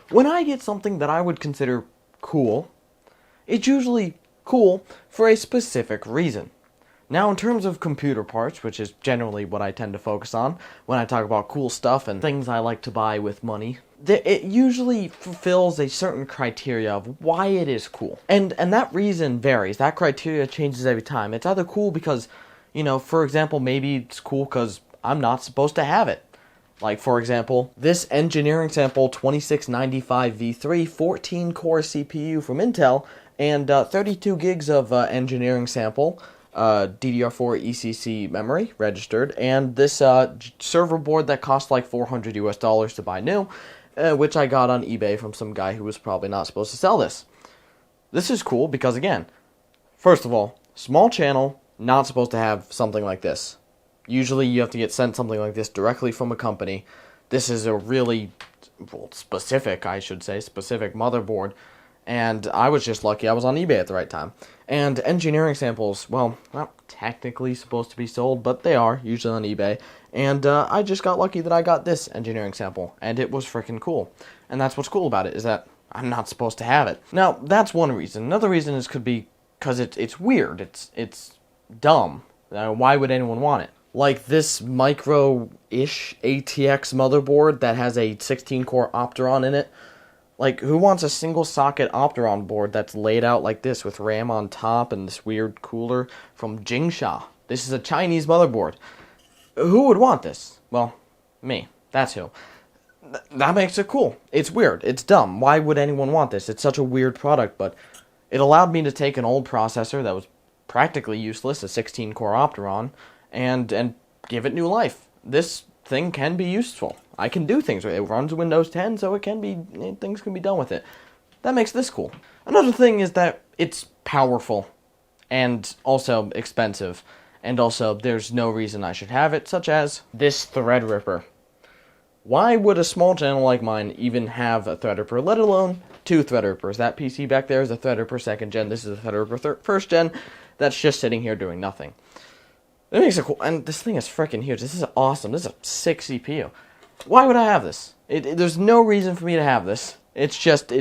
when I get something that I would consider cool, it's usually cool for a specific reason. Now, in terms of computer parts, which is generally what I tend to focus on when I talk about cool stuff and things I like to buy with money, it usually fulfills a certain criteria of why it is cool. And that reason varies. That criteria changes every time. It's either cool because, for example, maybe it's cool because I'm not supposed to have it. Like, for example, this engineering sample 2695V3 14-core CPU from Intel and 32 gigs of engineering sample, DDR4 ECC memory registered, and this server board that cost like $400 to buy new, which I got on eBay from some guy who was probably not supposed to sell this. This is cool because, again, first of all, small channel, not supposed to have something like this. Usually you have to get sent something like this directly from a company. This is a really specific motherboard. And I was just lucky I was on eBay at the right time. And engineering samples, well, not technically supposed to be sold, but they are, usually on eBay. And I just got lucky that I got this engineering sample, and it was freaking cool. And that's what's cool about it, is that I'm not supposed to have it. Now, that's one reason. Another reason could be because it's weird. It's dumb. Why would anyone want it? Like this micro-ish ATX motherboard that has a 16-core Opteron in it. Like, who wants a single-socket Opteron board that's laid out like this with RAM on top and this weird cooler from Jingsha? This is a Chinese motherboard. Who would want this? Well, me. That's who. That makes it cool. It's weird. It's dumb. Why would anyone want this? It's such a weird product, but it allowed me to take an old processor that was practically useless, a 16-core Opteron, and give it new life. This thing can be useful. I can do things with it. It runs Windows 10, so things can be done with it. That makes this cool. Another thing is that it's powerful and also expensive, and also there's no reason I should have it, such as this Threadripper. Why would a small channel like mine even have a Threadripper, let alone two Threadrippers? That PC back there is a Threadripper 2nd gen, this is a Threadripper 1st gen, that's just sitting here doing nothing. That makes it cool, and this thing is freaking huge. This is awesome. This is a sick CPU. Why would I have this? There's no reason for me to have this. It's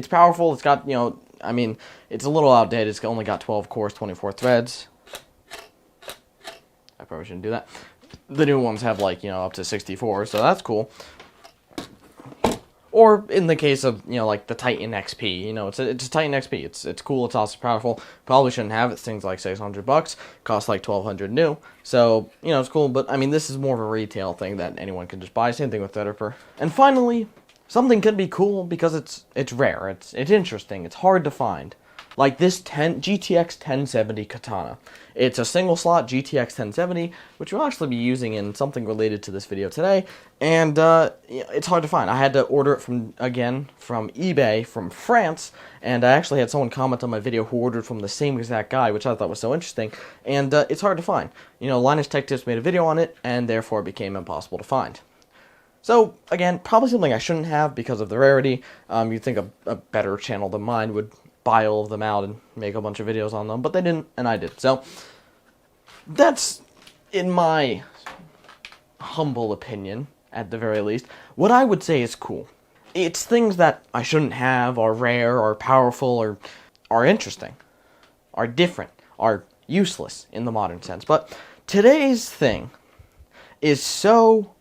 powerful. It's got, it's a little outdated. It's only got 12 cores, 24 threads. I probably shouldn't do that. The new ones have, up to 64, so that's cool. Or in the case of, like the Titan XP, it's a Titan XP. It's cool. It's also powerful. Probably shouldn't have it. Things like $600. Costs like $1,200 new. So, it's cool. But, this is more of a retail thing that anyone can just buy. Same thing with Threadripper. And finally, something can be cool because it's rare. It's interesting. It's hard to find. Like this GTX 1070 Katana. It's a single slot GTX 1070, which we'll actually be using in something related to this video today. And it's hard to find. I had to order it from eBay from France, and I actually had someone comment on my video who ordered from the same exact guy, which I thought was so interesting. And it's hard to find. Linus Tech Tips made a video on it, and therefore it became impossible to find. So, again, probably something I shouldn't have because of the rarity. You'd think a better channel than mine would buy all of them out and make a bunch of videos on them, but they didn't, and I did. So, that's, in my humble opinion, at the very least, what I would say is cool. It's things that I shouldn't have, are rare, are powerful, or are interesting, are different, are useless in the modern sense. But today's thing is so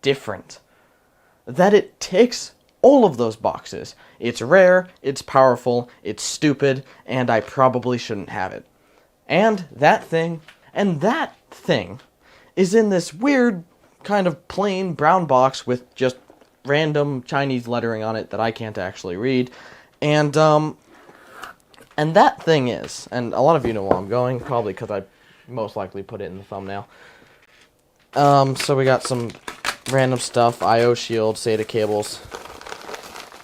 different that it ticks all of those boxes. It's rare, it's powerful, it's stupid, and I probably shouldn't have it. And that thing is in this weird kind of plain brown box with just random Chinese lettering on it that I can't actually read. And that thing is, and a lot of you know where I'm going, probably because I most likely put it in the thumbnail. So we got some random stuff, I/O shield, SATA cables,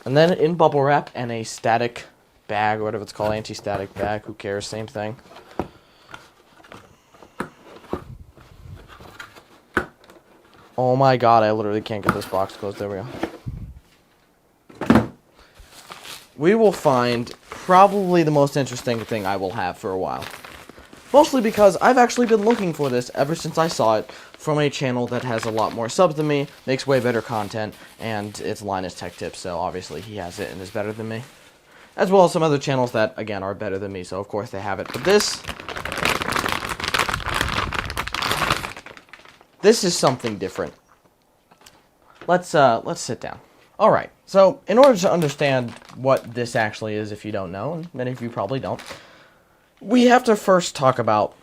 and then in bubble wrap and a static bag, or whatever it's called, anti-static bag, who cares, same thing. Oh my god, I literally can't get this box closed, there we go. We will find probably the most interesting thing I will have for a while. Mostly because I've actually been looking for this ever since I saw it from a channel that has a lot more subs than me, makes way better content, and it's Linus Tech Tips, so obviously he has it and is better than me. As well as some other channels that, again, are better than me, so of course they have it. But this is something different. Let's sit down. Alright, so in order to understand what this actually is, if you don't know, and many of you probably don't, we have to first talk about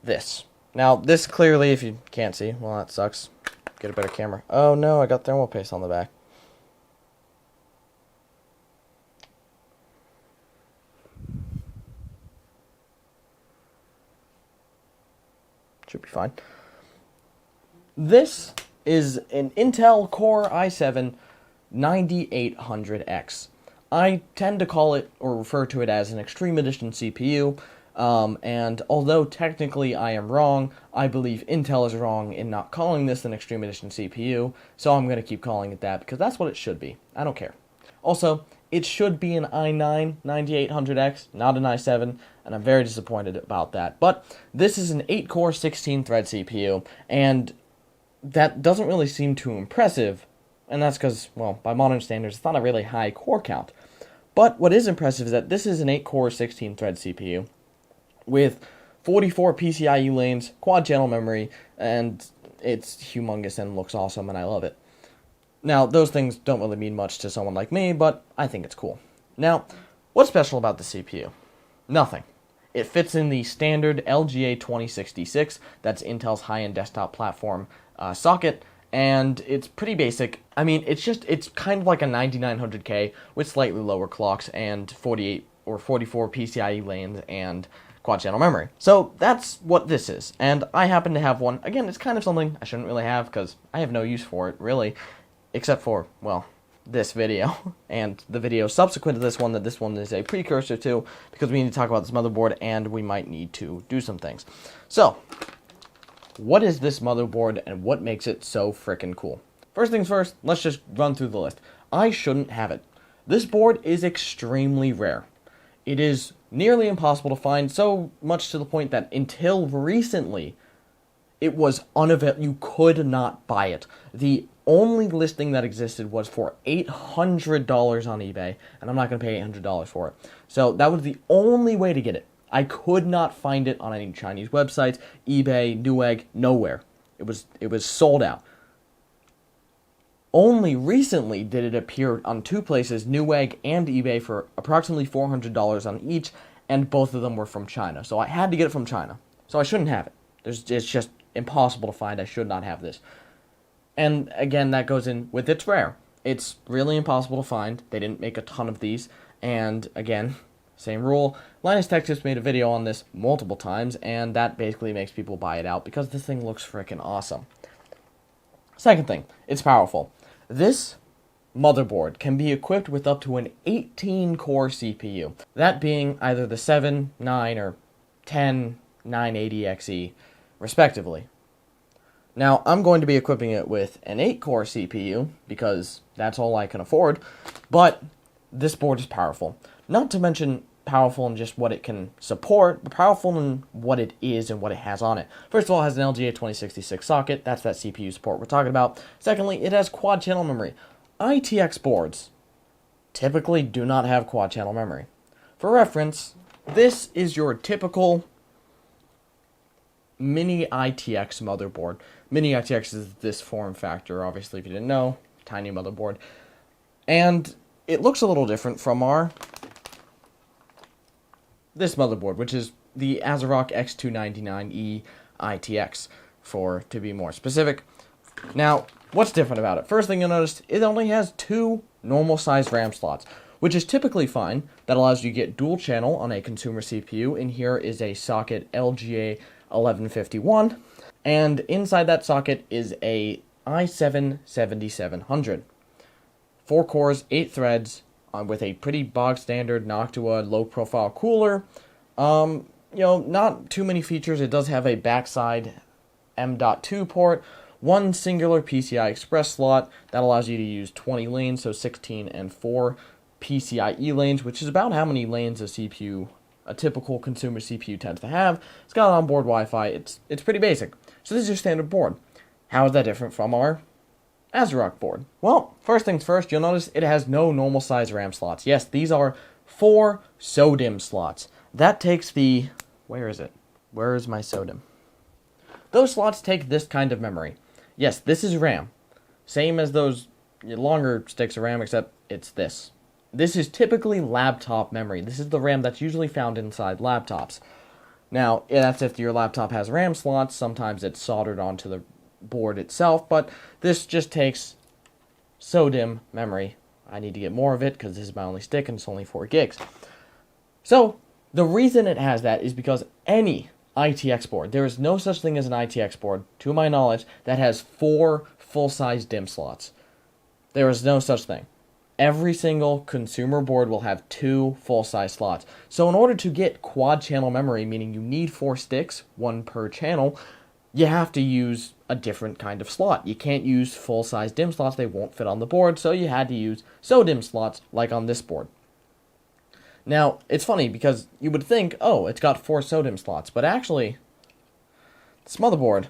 this. Now, this clearly, if you can't see, well, that sucks. Get a better camera. Oh no, I got thermal paste on the back. Should be fine. This is an Intel Core i7 9800X. I tend to call it, or refer to it as, an Extreme Edition CPU, and although technically I am wrong, I believe Intel is wrong in not calling this an Extreme Edition CPU, so I'm going to keep calling it that, because that's what it should be. I don't care. Also, it should be an i9 9800X, not an i7, and I'm very disappointed about that. But this is an 8-core, 16-thread CPU, and that doesn't really seem too impressive, and that's because, well, by modern standards, it's not a really high core count. But what is impressive is that this is an 8-core, 16-thread CPU with 44 PCIe lanes, quad-channel memory, and it's humongous and looks awesome, and I love it. Now, those things don't really mean much to someone like me, but I think it's cool. Now, what's special about the CPU? Nothing. It fits in the standard LGA 2066, that's Intel's high-end desktop platform socket, and it's pretty basic. I mean, it's kind of like a 9900K with slightly lower clocks and 48 or 44 PCIe lanes and quad-channel memory. So that's what this is, and I happen to have one. Again, it's kind of something I shouldn't really have because I have no use for it, really, except for, well, this video and the video subsequent to this one that this one is a precursor to, because we need to talk about this motherboard and we might need to do some things. So, what is this motherboard and what makes it so frickin' cool? First things first, let's just run through the list. I shouldn't have it. This board is extremely rare. It is nearly impossible to find, so much to the point that until recently, it was unavailable. You could not buy it. The only listing that existed was for $800 on eBay, and I'm not going to pay $800 for it. So that was the only way to get it. I could not find it on any Chinese websites, eBay, Newegg, nowhere. It was sold out. Only recently did it appear on two places, Newegg and eBay, for approximately $400 on each, and both of them were from China. So I had to get it from China. So I shouldn't have it. It's just impossible to find. I should not have this. And again, that goes in with it's rare. It's really impossible to find. They didn't make a ton of these. And again, same rule. Linus Tech Tips made a video on this multiple times, and that basically makes people buy it out because this thing looks freaking awesome. Second thing, it's powerful. This motherboard can be equipped with up to an 18-core CPU. That being either the 7, 9, or 10 980XE, respectively. Now, I'm going to be equipping it with an 8-core CPU, because that's all I can afford, but this board is powerful. Not to mention powerful in just what it can support, but powerful in what it is and what it has on it. First of all, it has an LGA 2066 socket, that's that CPU support we're talking about. Secondly, it has quad-channel memory. ITX boards typically do not have quad-channel memory. For reference, this is your typical mini ITX motherboard. Mini ITX is this form factor, obviously, if you didn't know. Tiny motherboard. And it looks a little different from this motherboard, which is the ASRock X299E ITX, to be more specific. Now, what's different about it? First thing you'll notice, it only has 2 normal-sized RAM slots, which is typically fine. That allows you to get dual channel on a consumer CPU. In here is a socket LGA 1151, and inside that socket is a i7 7700. 4 cores, 8 threads, with a pretty bog standard Noctua low profile cooler. Not too many features. It does have a backside M.2 port, 1 singular PCI Express slot that allows you to use 20 lanes, so 16 and 4 PCIe lanes, which is about how many lanes a CPU a typical consumer CPU tends to have. It's got onboard Wi-Fi. It's pretty basic. So this is your standard board. How is that different from our ASRock board? Well, first things first, you'll notice it has no normal size RAM slots. Yes, these are 4 SODIMM slots. That takes the... Where is it? Where is my SODIMM? Those slots take this kind of memory. Yes, this is RAM. Same as those longer sticks of RAM, except it's this. This is typically laptop memory. This is the RAM that's usually found inside laptops. Now, that's if your laptop has RAM slots. Sometimes it's soldered onto the board itself, but this just takes SODIMM memory. I need to get more of it because this is my only stick and it's only 4 gigs. So, the reason it has that is because any ITX board, there is no such thing as an ITX board, to my knowledge, that has 4 full-size DIMM slots. There is no such thing. Every single consumer board will have 2 full-size slots. So in order to get quad-channel memory, meaning you need 4 sticks, 1 per channel, you have to use a different kind of slot. You can't use full-size DIMM slots, they won't fit on the board, so you had to use SODIMM slots, like on this board. Now, it's funny, because you would think, oh, it's got 4 SODIMM slots, but actually, this motherboard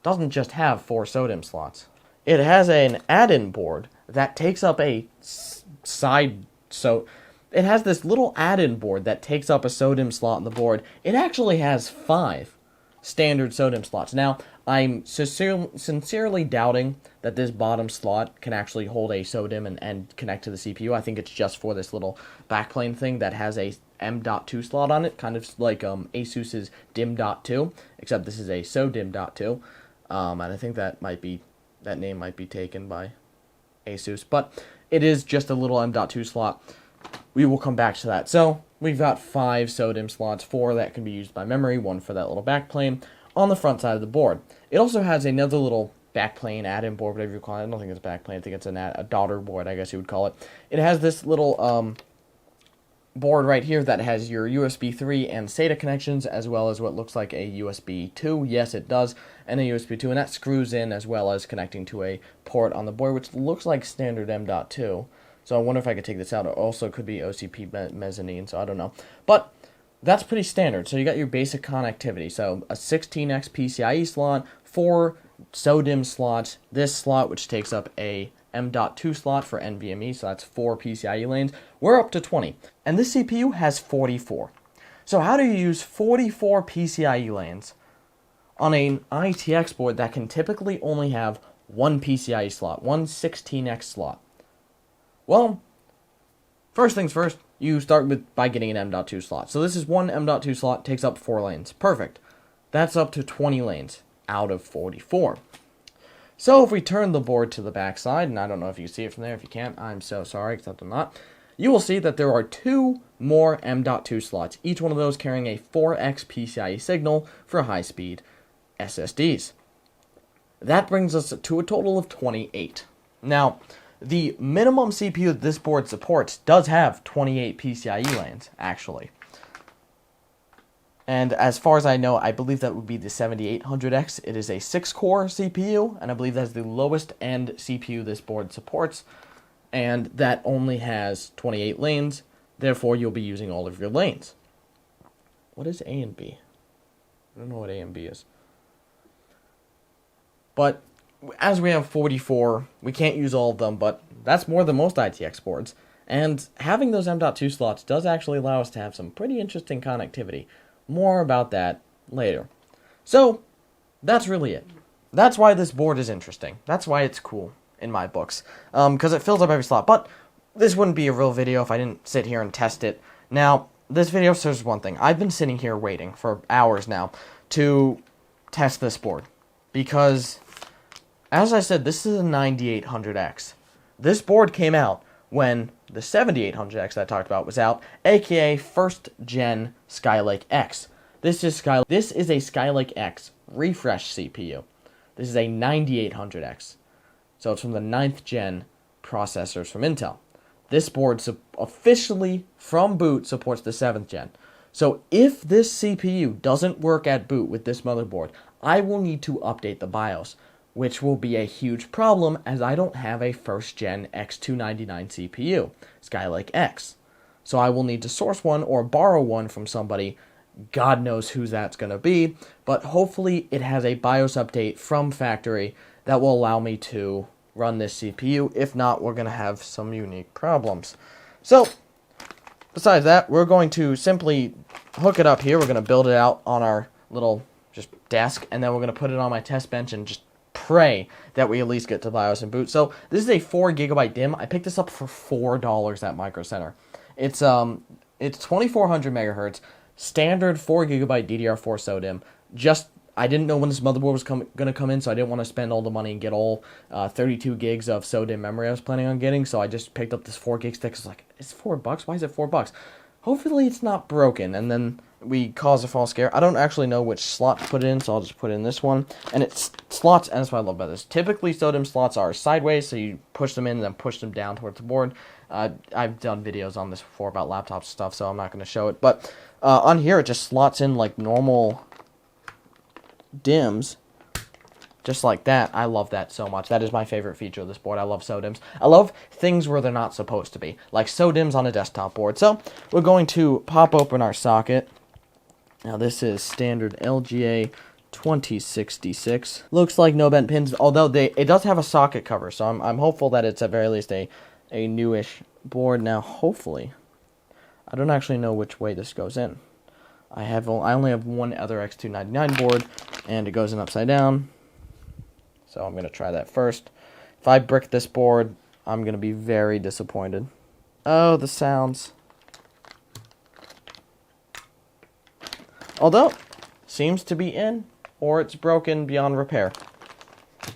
doesn't just have 4 SODIMM slots. It has an add-in board that takes up a side, so it has this little add-in board that takes up a SODIMM slot in the board. It actually has 5 standard SODIMM slots. Now, I'm sincerely doubting that this bottom slot can actually hold a SODIMM and connect to the CPU. I think it's just for this little backplane thing that has a M.2 slot on it, kind of like Asus's DIMM.2, except this is a SODIMM.2, and I think that name might be taken by Asus, but it is just a little M.2 slot. We will come back to that. So, we've got 5 SODIMM slots, 4 that can be used by memory, 1 for that little backplane, on the front side of the board. It also has another little backplane, add-in board, whatever you call it. I don't think it's a backplane, I think it's a daughter board, I guess you would call it. It has this little board right here that has your USB 3 and SATA connections, as well as what looks like a USB 2. Yes, it does, and a USB 2, and that screws in as well as connecting to a port on the board, which looks like standard M.2. So I wonder if I could take this out. It also could be OCP mezzanine, so I don't know. But that's pretty standard. So you got your basic connectivity. So a 16x PCIe slot, 4 SODIMM slots, this slot which takes up a M.2 slot for NVMe, so that's 4 PCIe lanes. We're up to 20. And this CPU has 44. So how do you use 44 PCIe lanes on an ITX board that can typically only have 1 PCIe slot, one 16x slot? Well, first things first, you start by getting an M.2 slot. So this is one M.2 slot, takes up 4 lanes. Perfect. That's up to 20 lanes out of 44. So if we turn the board to the back side, and I don't know if you see it from there, if you can't, I'm so sorry, except I'm not, you will see that there are 2 more M.2 slots, each one of those carrying a 4x PCIe signal for high-speed SSDs. That brings us to a total of 28. Now, the minimum CPU that this board supports does have 28 PCIe lanes, actually. And as far as I know, I believe that would be the 7800X. It is a 6-core CPU, and I believe that's the lowest end CPU this board supports. And that only has 28 lanes, therefore you'll be using all of your lanes. What is A and B? I don't know what A and B is. But as we have 44, we can't use all of them, but that's more than most ITX boards. And having those M.2 slots does actually allow us to have some pretty interesting connectivity. More about that later. So, that's really it. That's why this board is interesting. That's why it's cool, in my books. Because it fills up every slot. But this wouldn't be a real video if I didn't sit here and test it. Now, this video serves one thing. I've been sitting here waiting for hours now to test this board. Because, as I said, this is a 9800X. This board came out when the 7800X that I talked about was out, aka first gen Skylake X. This is a Skylake X refresh CPU. This is a 9800X. So it's from the 9th gen processors from Intel. This board officially, from boot, supports the 7th gen. So if this CPU doesn't work at boot with this motherboard, I will need to update the BIOS, which will be a huge problem as I don't have a first gen X299 CPU, Skylake X. So I will need to source one or borrow one from somebody. God knows who that's going to be, but hopefully it has a BIOS update from factory that will allow me to run this CPU. If not, we're going to have some unique problems. So, besides that, we're going to simply hook it up here. We're going to build it out on our little just desk, and then we're going to put it on my test bench and just pray that we at least get to BIOS and boot. So, this is a 4GB DIMM. I picked this up for $4 at Micro Center. It's 2400 megahertz. Standard 4GB DDR4 SODIMM. I didn't know when this motherboard was going to come in, so I didn't want to spend all the money and get all 32 gigs of SODIMM memory I was planning on getting, so I just picked up this 4 gig stick. I was like, it's $4? Why is it $4? Hopefully it's not broken, and then we cause a false scare. I don't actually know which slot to put it in, so I'll just put it in this one. And it's slots, and that's what I love about this. Typically, SODIMM slots are sideways, so you push them in and then push them down towards the board. I've done videos on this before about laptop stuff, so I'm not going to show it. But on here, it just slots in like normal DIMMs, just like that. I love that so much. That is my favorite feature of this board. I love SODIMMs. I love things where they're not supposed to be, like SODIMMs on a desktop board. So we're going to pop open our socket. Now this is standard LGA 2066. Looks like no bent pins, although it does have a socket cover, so I'm hopeful that it's at very least a newish board. Now hopefully, I don't actually know which way this goes in. I only have one other X299 board, and it goes in upside down. So I'm going to try that first. If I brick this board, I'm going to be very disappointed. Oh, the sounds. Although, seems to be in, or it's broken beyond repair.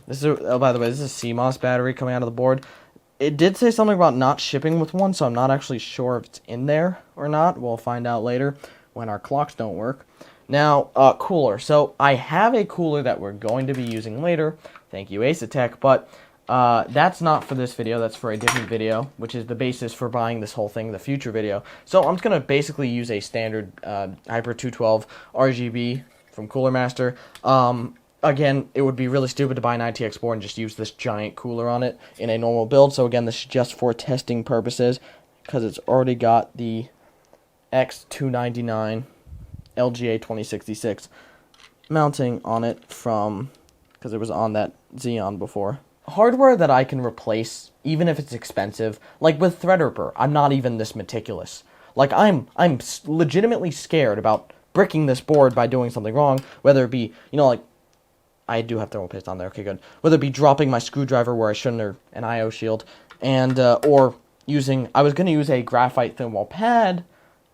This is, oh, by the way, this is a CMOS battery coming out of the board. It did say something about not shipping with one, so I'm not actually sure if it's in there or not. We'll find out later when our clocks don't work. Now, cooler. So I have a cooler that we're going to be using later. Thank you, Asetek. But that's not for this video. That's for a different video, which is the basis for buying this whole thing, the future video. So I'm just going to basically use a standard Hyper 212 RGB from Cooler Master. Again, it would be really stupid to buy an ITX board and just use this giant cooler on it in a normal build. So again, this is just for testing purposes because it's already got the X299 LGA 2066 mounting on it from, because it was on that Xeon before. Hardware that I can replace, even if it's expensive, like with Threadripper, I'm not even this meticulous. Like, I'm legitimately scared about bricking this board by doing something wrong, whether it be, you know, like, I do have thermal paste on there, okay, good. Whether it be dropping my screwdriver where I shouldn't, or an IO shield, and, or using, I was going to use a graphite thin wall pad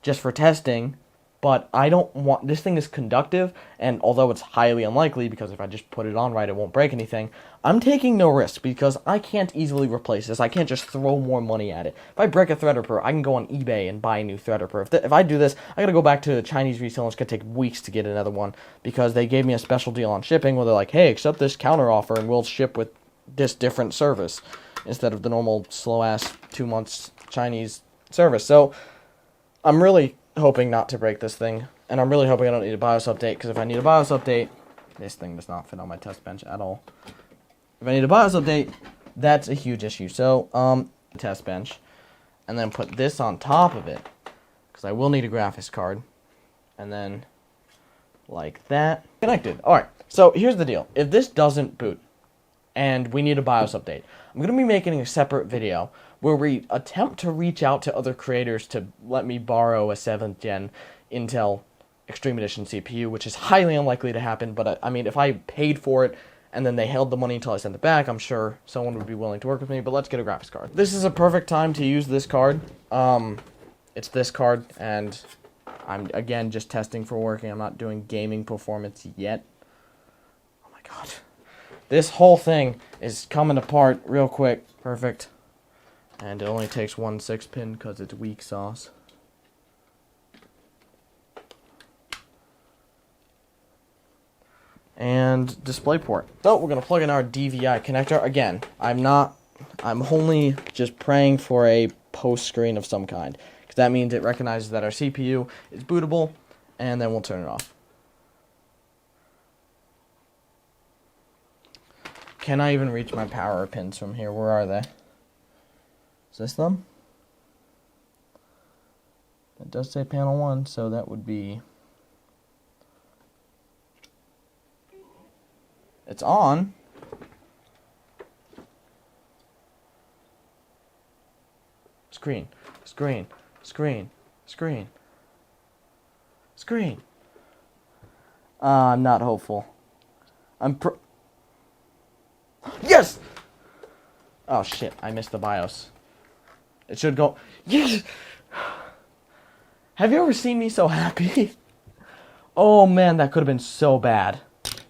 just for testing, but I don't want, this thing is conductive, and although it's highly unlikely, because if I just put it on right, it won't break anything, I'm taking no risk, because I can't easily replace this. I can't just throw more money at it. If I break a Threadripper, I can go on eBay and buy a new Threadripper. If I do this, I gotta go back to the Chinese resale, and it's gonna take weeks to get another one, because they gave me a special deal on shipping, where they're like, hey, accept this counter offer, and we'll ship with this different service, instead of the normal slow-ass 2 months Chinese service. So, I'm really hoping not to break this thing, and I'm really hoping I don't need a BIOS update, because if I need a BIOS update, this thing does not fit on my test bench at all. If I need a BIOS update, that's a huge issue. So, test bench, and then put this on top of it, because I will need a graphics card, and then, like that, connected. Alright, so here's the deal. If this doesn't boot, and we need a BIOS update, I'm going to be making a separate video where we attempt to reach out to other creators to let me borrow a 7th gen Intel Extreme Edition CPU, which is highly unlikely to happen, but I mean, if I paid for it and then they held the money until I sent it back, I'm sure someone would be willing to work with me, but let's get a graphics card. This is a perfect time to use this card. It's this card, and I'm, again, just testing for working. I'm not doing gaming performance yet. Oh my god. This whole thing is coming apart real quick. Perfect. And it only takes one 6-pin because it's weak sauce. And DisplayPort. So we're going to plug in our DVI connector. Again, I'm only just praying for a post screen of some kind, because that means it recognizes that our CPU is bootable, and then we'll turn it off. Can I even reach my power pins from here? Where are they? Is this them? does say panel 1, so that would be... It's on. Screen. Screen. Screen. Screen. Screen. I'm not hopeful. Yes! Oh shit, I missed the BIOS. It should go... Yes! Have you ever seen me so happy? Oh man, that could have been so bad.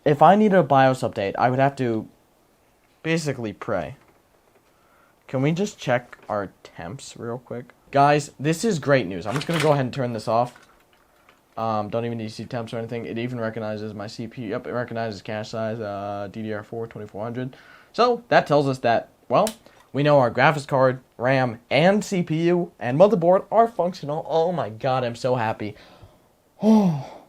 If I needed a BIOS update, I would have to basically pray. Can we just check our temps real quick? Guys, this is great news. I'm just going to go ahead and turn this off. Don't even need to see temps or anything. It even recognizes my CPU. Yep, it recognizes cache size, DDR4 2400. So, that tells us that, well, we know our graphics card, RAM, and CPU, and motherboard are functional. Oh my god, I'm so happy. Oh.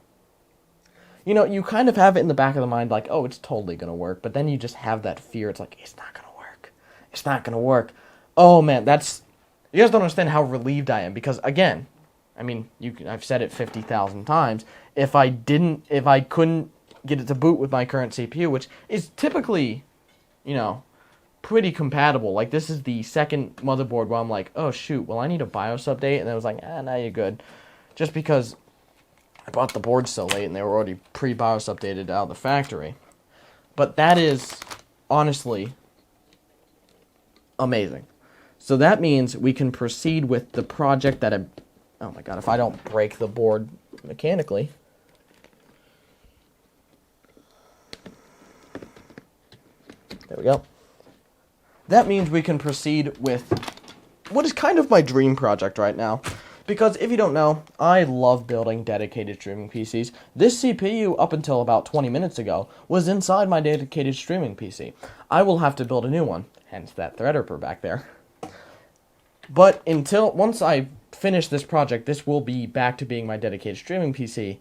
You know, you kind of have it in the back of the mind like, oh, it's totally going to work. But then you just have that fear. It's like, it's not going to work. It's not going to work. Oh, man, that's... You guys don't understand how relieved I am. Because, again, I mean, I've said it 50,000 times. If I couldn't get it to boot with my current CPU, which is typically, you know, pretty compatible. Like, this is the second motherboard where I'm like, oh, shoot, well, I need a BIOS update. And I was like, now you're good. Just because I bought the board so late and they were already pre-BIOS updated out of the factory. But that is, honestly, amazing. So that means we can proceed with the project that I... Oh my god, if I don't break the board mechanically... There we go. That means we can proceed with what is kind of my dream project right now. Because if you don't know, I love building dedicated streaming PCs. This CPU, up until about 20 minutes ago, was inside my dedicated streaming PC. I will have to build a new one, hence that Threadripper back there. But once I finish this project, this will be back to being my dedicated streaming PC,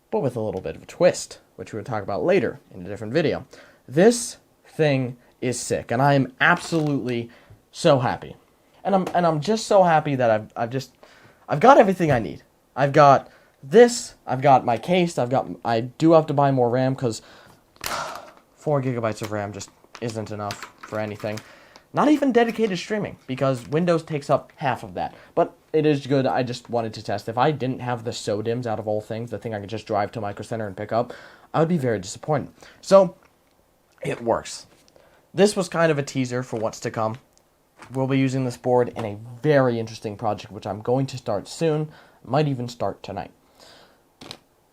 but with a little bit of a twist, which we will talk about later in a different video. This thing is sick, and I am absolutely so happy. And I'm just so happy that I've got everything I need. I've got this, I've got my case, I do have to buy more RAM because 4 gigabytes of RAM just isn't enough for anything. Not even dedicated streaming, because Windows takes up half of that. But it is good. I just wanted to test. If I didn't have the SODIMMs out of all things, the thing I could just drive to Micro Center and pick up, I would be very disappointed. So, it works. This was kind of a teaser for what's to come. We'll be using this board in a very interesting project, which I'm going to start soon. Might even start tonight.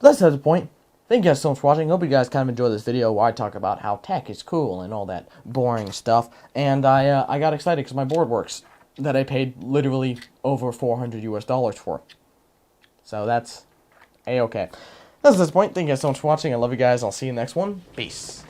That's the point. Thank you guys so much for watching. Hope you guys kind of enjoyed this video where I talk about how tech is cool and all that boring stuff. And I got excited because my board works. That I paid literally over $400 US for. So that's A-okay. That's this point. Thank you guys so much for watching. I love you guys. I'll see you in the next one. Peace.